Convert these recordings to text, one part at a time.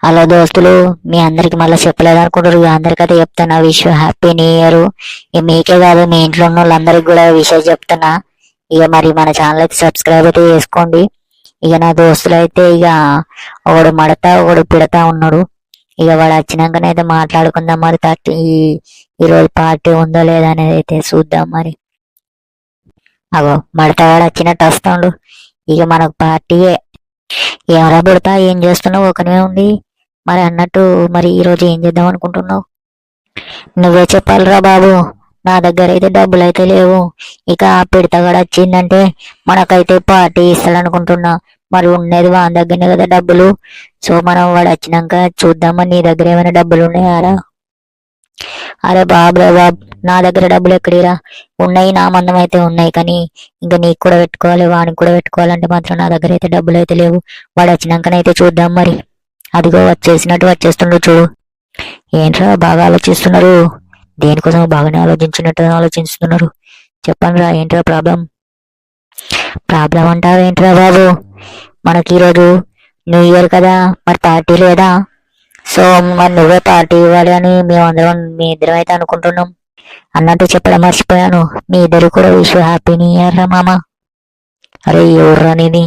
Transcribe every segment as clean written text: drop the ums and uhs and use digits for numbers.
Hello దోస్తులు, మీ అందరికి మళ్ళీ చెప్పలేదు అనుకుంటారు. అందరికైతే చెప్తున్నా, విష్ హ్యాపీ న్యూ ఇయర్. ఇక మీకే కాదు, మీ ఇంట్లో ఉన్న వాళ్ళందరికి కూడా విషయం చెప్తున్నా. ఇక మరి మన ఛానల్ అయితే సబ్స్క్రైబ్ అయితే చేసుకోండి. ఇక నా దోస్తులు అయితే ఇక ఒకడు మడతా ఒకడు పిడతా ఉన్నాడు. ఇక వాడు వచ్చినాకనైతే మాట్లాడుకుందాం. మరి ఈరోజు పార్టీ ఉందో లేదా అనేది అయితే చూద్దాం. మరి అగో మడతా వాడు వచ్చినట్టు వస్తాడు. ఇక మనకు పార్టీయే. ఎవరా పుడతా, ఏం చేస్తున్నావు ఒకనే ఉండి? మరి అన్నట్టు, మరి ఈ రోజు ఏం చేద్దాం అనుకుంటున్నావు? నువ్వే చెప్పాలిరా బాబు. నా దగ్గర అయితే డబ్బులు అయితే లేవు. ఇక ఆ పిడతగాడు వచ్చిందంటే మనకైతే పార్టీ ఇస్తాడనుకుంటున్నా. మరి ఉండేది వాని దగ్గరనే కదా డబ్బులు. సో మనం వాడు వచ్చినాక చూద్దామని. నీ దగ్గర ఏమైనా డబ్బులు ఉన్నాయారా? అరే బాబు రే బాబు, నా దగ్గర డబ్బులు ఎక్కడిరా? ఉన్నాయి, నా మందం అయితే ఉన్నాయి. కానీ ఇంకా నీకు కూడా పెట్టుకోవాలి, వానికి కూడా పెట్టుకోవాలంటే మాత్రం నా దగ్గర అయితే డబ్బులు అయితే లేవు. వాడు వచ్చినాకనైతే చూద్దాం మరి. అదిగో వచ్చేసినట్టు వచ్చేస్తుండ్రు చూడు. ఏంట్రా బాగా ఆలోచిస్తున్నారు? దేనికోసం బాగానే ఆలోచిస్తున్నారు. చెప్పండి రా, ఏంట్రా ప్రాబ్లం? ప్రాబ్లం అంటావు ఏంట్రా బాబు? మనకి ఈరోజు న్యూ ఇయర్ కదా, మరి పార్టీ లేదా? సో మరి నువ్వే పార్టీ ఇవ్వాలి అని మీ ఇద్దరం అయితే అనుకుంటున్నాం. అన్నట్టు చెప్పడం మర్చిపోయాను, మీ ఇద్దరు కూడా విష్ హ్యాపీ న్యూ ఇయర్ రా మామ. అరే ఎవర్రా అనేది?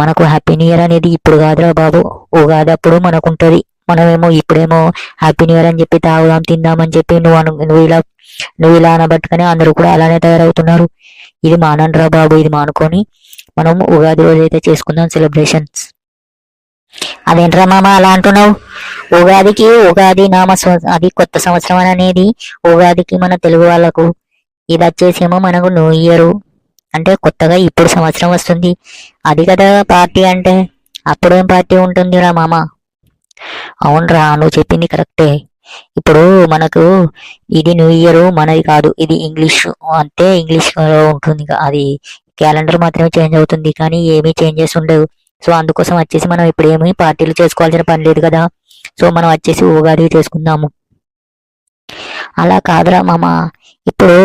మనకు హ్యాపీ న్యూ ఇయర్ అనేది ఇప్పుడు కాదురా బాబు, ఉగాది అప్పుడు మనకుంటది. మనమేమో ఇప్పుడేమో హ్యాపీ న్యూ ఇయర్ అని చెప్పి తాగుదాం తిందామని చెప్పి నువ్వు ఇలా అనబట్టుకొని అందరూ కూడా అలానే తయారవుతున్నారు. ఇది మానండ్రా బాబు, ఇది మానుకొని మనం ఉగాది రోజు అయితే చేసుకుందాం సెలబ్రేషన్స్. అదేంట్రా మామ అలా అంటున్నావు? ఉగాది అది కొత్త సంవత్సరం అనేది ఉగాదికి మన తెలుగు వాళ్ళకు. ఇది వచ్చేసేమో మనకు న్యూ ఇయర్, అంటే కొత్తగా ఇప్పుడు సంవత్సరం వస్తుంది. అది కదా పార్టీ అంటే. అప్పుడేం పార్టీ ఉంటుందిరా మామ? అవునరా, నువ్వు చెప్పింది కరెక్టే. ఇప్పుడు మనకు ఇది న్యూ ఇయర్ మనది కాదు, ఇది ఇంగ్లీష్. అంటే ఇంగ్లీష్ లో ఉంటుంది. అది క్యాలెండర్ మాత్రమే చేంజ్ అవుతుంది, కానీ ఏమీ చేంజెస్ ఉండవు. సో అందుకోసం వచ్చేసి మనం ఇప్పుడు ఏమీ పార్టీలు చేసుకోవాల్సిన పని లేదు కదా. సో మనం వచ్చేసి ఉగాది చేసుకుందాము. అలా కాదురా మామ, ఇప్పుడు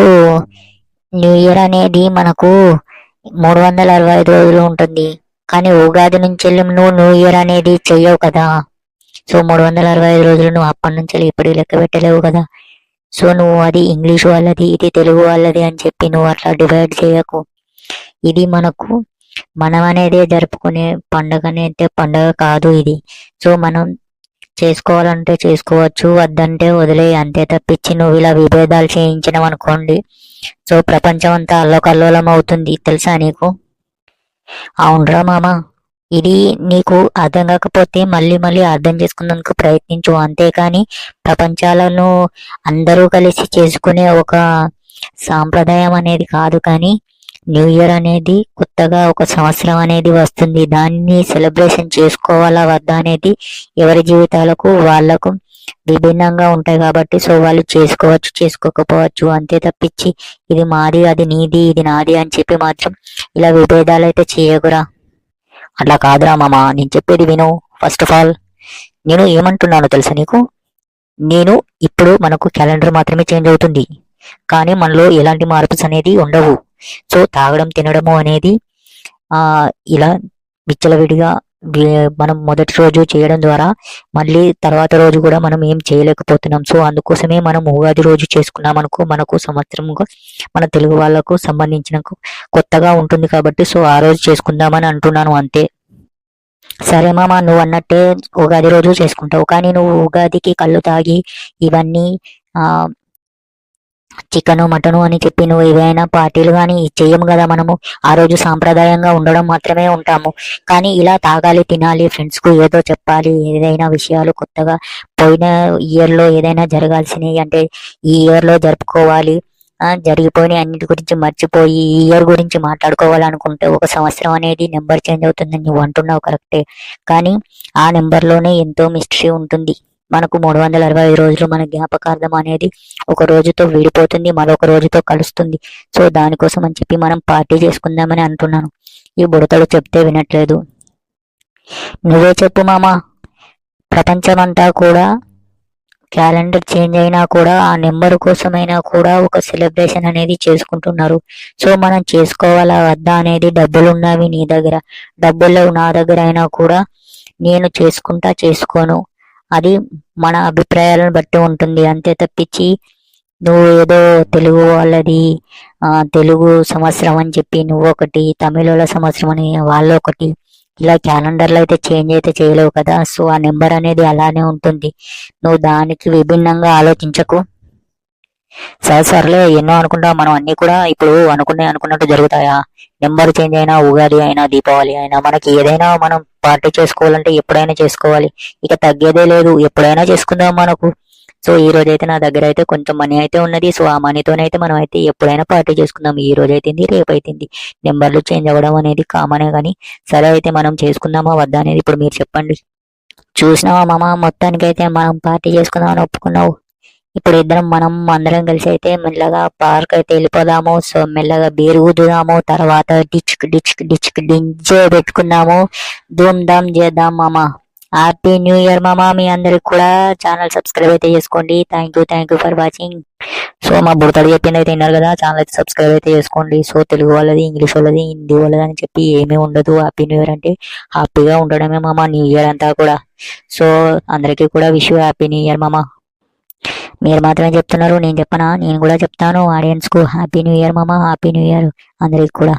న్యూ ఇయర్ అనేది మనకు 365 రోజులు ఉంటుంది. కానీ ఉగాది నుంచి వెళ్ళి నువ్వు న్యూ ఇయర్ అనేది చెయ్యవు కదా. సో 365 రోజులు నువ్వు అప్పటి నుంచి వెళ్ళి ఇప్పుడు లెక్క పెట్టలేవు కదా. సో నువ్వు అది ఇంగ్లీష్ వాళ్ళది, ఇది తెలుగు వాళ్ళది అని చెప్పి నువ్వు అట్లా డివైడ్ చేయకు. ఇది మనం అనేది జరుపుకునే పండుగ అయితే పండుగ కాదు ఇది. సో మనం చేసుకోవాలంటే చేసుకోవచ్చు, వద్దంటే వదిలే, అంతే తప్పించి నువ్వు ఇలా విభేదాలు చేయించినావు అనుకోండి, సో ప్రపంచం అంతా అల్లోకల్లోలం అవుతుంది, తెలుసా నీకు? అవునరా మామ, ఇది నీకు అర్థం కాకపోతే మళ్ళీ మళ్ళీ అర్థం చేసుకున్నందుకు ప్రయత్నించు. అంతేకాని ప్రపంచాలను అందరూ కలిసి చేసుకునే ఒక సాంప్రదాయం అనేది కాదు. కానీ న్యూ ఇయర్ అనేది కొత్తగా ఒక సంవత్సరం అనేది వస్తుంది, దాన్ని సెలబ్రేషన్ చేసుకోవాలా వద్దా అనేది ఎవరి జీవితాలకు వాళ్ళకు విభిన్నంగా ఉంటాయి కాబట్టి సో వాళ్ళు చేసుకోవచ్చు, చేసుకోకపోవచ్చు, అంతే తప్పించి ఇది మాది, అది నీది, ఇది నాది అని చెప్పి మాత్రం ఇలా విభేదాలు అయితే చేయకురా. అట్లా కాదురా మామ, నేను చెప్పేది విను. ఫస్ట్ ఆఫ్ ఆల్ నేను ఏమంటున్నానో తెలుసా నీకు? నేను ఇప్పుడు మనకు క్యాలెండర్ మాత్రమే చేంజ్ అవుతుంది, కానీ మనలో ఎలాంటి మార్పుస్ అనేది ఉండవు. సో తాగడం తినడము అనేది ఇలా విచ్చలవిడిగా మనం మొదటి రోజు చేయడం ద్వారా మళ్ళీ తర్వాత రోజు కూడా మనం ఏం చేయలేకపోతున్నాం. సో అందుకోసమే మనం ఉగాది రోజు చేసుకున్నాం అనుకో, మనకు సంవత్సరంగా మన తెలుగు వాళ్ళకు సంబంధించిన కొత్తగా ఉంటుంది కాబట్టి సో ఆ రోజు చేసుకుందామని అంటున్నాను, అంతే. సరే మామ, నువ్వు అన్నట్టే ఉగాది రోజు చేసుకుంటావు, కానీ నువ్వు ఉగాదికి కళ్ళు తాగి ఇవన్నీ చికెను మటను అని చెప్పి నువ్వు ఏవైనా పార్టీలు కానీ చెయ్యము కదా. మనము ఆ రోజు సాంప్రదాయంగా ఉండడం మాత్రమే ఉంటాము. కానీ ఇలా తాగాలి, తినాలి, ఫ్రెండ్స్కు ఏదో చెప్పాలి, ఏదైనా విషయాలు కొత్తగా పోయిన ఇయర్లో ఏదైనా జరగాల్సినవి అంటే ఈ ఇయర్లో జరుపుకోవాలి, జరిగిపోయిన అన్నిటి గురించి మర్చిపోయి ఈ ఇయర్ గురించి మాట్లాడుకోవాలనుకుంటే ఒక సంవత్సరం అనేది నెంబర్ చేంజ్ అవుతుందని నువ్వు అంటున్నావు కరెక్టే. కానీ ఆ నెంబర్లోనే ఎంతో మిస్టరీ ఉంటుంది. మనకు 365 రోజులు మన జ్ఞాపకార్థం అనేది ఒక రోజుతో విడిపోతుంది, మరొక రోజుతో కలుస్తుంది. సో దానికోసం అని చెప్పి మనం పార్టీ చేసుకుందామని అంటున్నాను. ఈ బుడతలు చెప్తే వినట్లేదు. నువ్వే చెప్పు మామ. ప్రపంచమంతా కూడా క్యాలెండర్ చేంజ్ అయినా కూడా ఆ నెంబర్ కోసమైనా కూడా ఒక సెలబ్రేషన్ అనేది చేసుకుంటున్నారు. సో మనం చేసుకోవాలా వద్దా అనేది, డబ్బులు ఉన్నవి నీ దగ్గర, డబ్బులు నా దగ్గర అయినా కూడా నేను చేసుకుంటా చేసుకోను, అది మన అభిప్రాయాలను బట్టి ఉంటుంది. అంతే తప్పించి నువ్వు ఏదో తెలుగు వాళ్ళది తెలుగు సంవత్సరం అని చెప్పి నువ్వు ఒకటి, తమిళ సంవత్సరం అని వాళ్ళు ఒకటి, ఇలా క్యాలెండర్లో అయితే చేంజ్ అయితే చేయలేవు కదా. సో ఆ నెంబర్ అనేది అలానే ఉంటుంది. నువ్వు దానికి విభిన్నంగా ఆలోచించకు. సర్లే, ఎన్నో అనుకుంటా, మనం అన్ని కూడా ఇప్పుడు అనుకున్నట్టు జరుగుతాయా? నెంబర్ చేంజ్ అయినా, ఉగాది అయినా, దీపావళి అయినా, మనకి ఏదైనా మనం పార్టీ చేసుకోవాలంటే ఎప్పుడైనా చేసుకోవాలి. ఇక తగ్గేదే లేదు, ఎప్పుడైనా చేసుకుందాం మనకు. సో ఈ రోజు అయితే నా దగ్గర అయితే కొంచెం మనీ అయితే ఉన్నది. సో ఆ మనీతోనైతే మనం అయితే ఎప్పుడైనా పార్టీ చేసుకుందాం. ఈ రోజు అయితేంది, రేపు అయితేంది, నెంబర్లు చేంజ్ అవ్వడం అనేది కామనే. కానీ సరే, అయితే మనం చేసుకుందామా వద్దా అనేది ఇప్పుడు మీరు చెప్పండి. చూసినావా మామ, మొత్తానికి అయితే మనం పార్టీ చేసుకుందామని ఒప్పుకున్నావు. ఇప్పుడు మనం అందరం కలిసి అయితే మెల్లగా పార్క్ అయితే వెళ్ళిపోదాము. సో మెల్లగా బీరు ఊదుదాము, తర్వాత డిచ్క్ డిచ్క్ డిచ్క్ డింజే పెట్టుకుందాము, ధూమ్ ధామ్ చేద్దాం మామ. హ్యాపీ న్యూ ఇయర్ మామ. మీ అందరికి కూడా ఛానల్ సబ్స్క్రైబ్ అయితే చేసుకోండి. Thank you for watching. So మా బుడతడు చెప్పింది అయితే విన్నారు కదా, ఛానల్ అయితే సబ్స్క్రైబ్ అయితే చేసుకోండి. సో తెలుగు వాళ్ళది, ఇంగ్లీష్ వాళ్ళది, హిందీ వాళ్ళది అని చెప్పి ఏమీ ఉండదు. హ్యాపీ న్యూ ఇయర్ అంటే హ్యాపీగా ఉండడమే మామ, న్యూ ఇయర్ అంతా కూడా. సో అందరికీ కూడా విష్ హ్యాపీ న్యూ ఇయర్ మామ. మీరు మాత్రమే చెప్తున్నారు, నేను చెప్పనా? నేను కూడా చెప్తాను ఆడియన్స్ కు హ్యాపీ న్యూ ఇయర్ మామ, హ్యాపీ న్యూ ఇయర్ అందరికి కూడా.